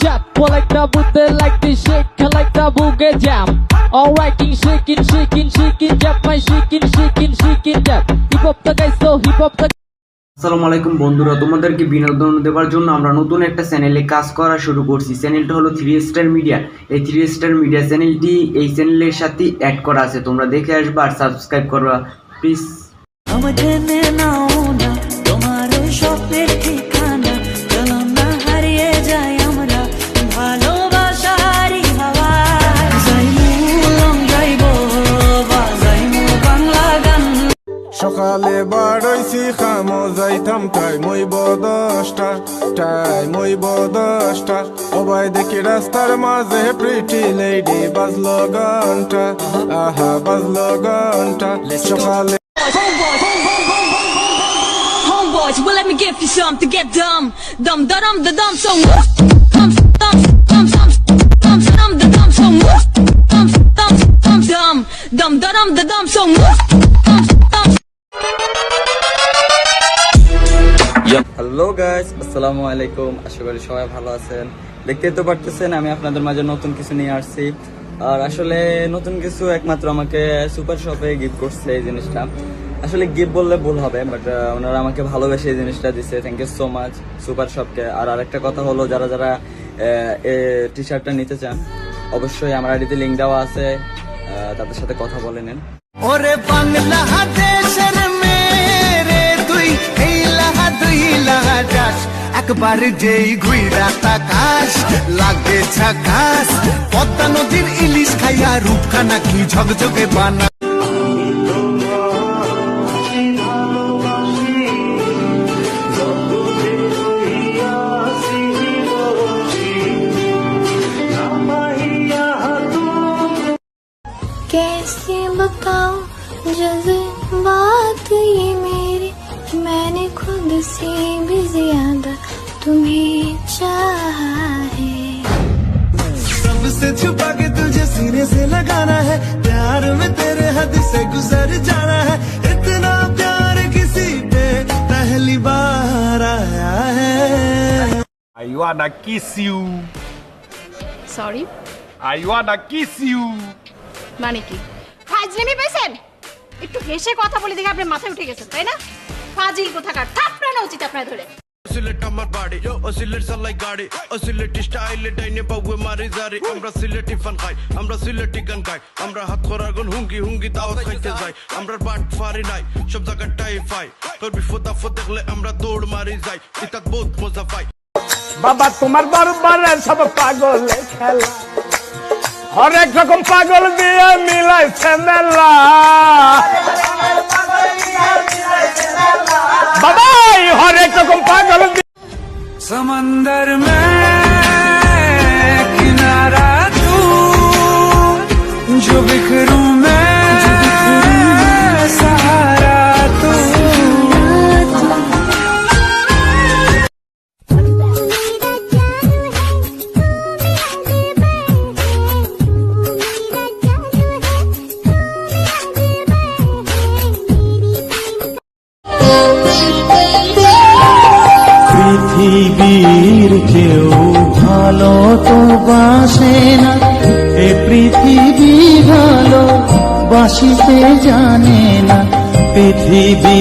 jab, pull like the Buddha, like the shake, like the boogie jam. Alright, shaking, jab, my shaking, jab. Hip hop the guys, so hip hop the. আসসালামু আলাইকুম বন্ধুরা, তোমাদেরকে বিনোদন দেওয়ার জন্য আমরা নতুন একটা চ্যানেলে কাজ করা শুরু করছি। চ্যানেলটা হলো 3 স্টার মিডিয়া। এই 3 স্টার মিডিয়া চ্যানেলটি এই চ্যানেলের সাথে অ্যাড করা আছে, তোমরা দেখে আসবা আর সাবস্ক্রাইব করবা প্লিজ। সকালে বাড়াইছি খামো যাইতাম টাইম হইব 10টা সবাই দেখি রাস্তার মাঝে প্রিটি লেডি বাজলো ঘন্টা, আহা বাজলো ঘন্টা সকালে। Homeboys, well let me give you some to get dumb, dumb, dumb, the dumb, so hello guys, আসসালামু আলাইকুম। আশা করি সবাই ভালো আছেন। দেখতেই তো পারতেছেন আমি আপনাদের মাঝে নতুন কিছু নিয়ে আসছি। আর আসলে নতুন কিছু একমাত্র আমাকে সুপার শপে গিফট করছে। এই জিনিসটা আসলে গিফট বললে ভুল হবে, বাট ওনারা আমাকে ভালোবেসে এই জিনিসটা দিচ্ছে। Thank you so much super শপকে। আর আরেকটা কথা হলো, যারা যারা টি শার্টটা নিতে চান অবশ্যই আমার আইডিতে লিঙ্ক দেওয়া আছে, তাদের সাথে কথা বলে নেন। ওরে বাংলাদেশের মেরে তুই এই লাহা দুই লাহা যাস, একবার যেই ঘুইরা তাকাস লাগে ঝাকাস। পদ্মা নদীর ইলিশ খাইয়া রূপখানা কি ঝকঝকে বানা। कैसे बताऊं जज्बात ये मेरे, मैंने खुद से भी ज्यादा तुम्हें चाहा है। सबसे छुपा के तुझे सीने से लगाना है, प्यार में तेरे हद से गुजर जाना है। इतना प्यार किसी पे पहली बार आया है। I wanna kiss you. Sorry, I wanna kiss you. মানে কি ফাজলামি পেয়েছেন? একটু হেসে কথা বলে দেখে আপনার মাথায় উঠে গেছে, তাই না? ফাজিল কোথাকার, থাপড়ানো উচিত আপনার ধরে। সিলেট আমার বাড়ি, ও সিলেট চালাই গাড়ি, ও সিলেটি স্টাইলে ডাইনে পাউয়ে মারি জারি। আমরা সিলেটি ফান খাই, আমরা সিলেটি গান গাই, আমরা হাত করার গুন হুঙ্গি দাওয়াত খাইতে যাই। আমরা বাট ফারি নাই, সব জায়গায় টাই পাই, তোর বিপদ আপদ দেখলে আমরা দৌড় মারি যাই, ইতাত বহুত মজা পাই। বাবা তোমার বারবারে সব পাগলে খেলা, হরেক রকম পাগল দিয়ে মিলাইছে মেলা। বাবাই হরেক রকম পাগল समंदर में किनारा तू, जो बिखरूं मैं सहारा तू। পৃথিবীর কেউ ভালো তো বাসে না, এ পৃথিবী ভালো বাসিতে জানে না। পৃথিবী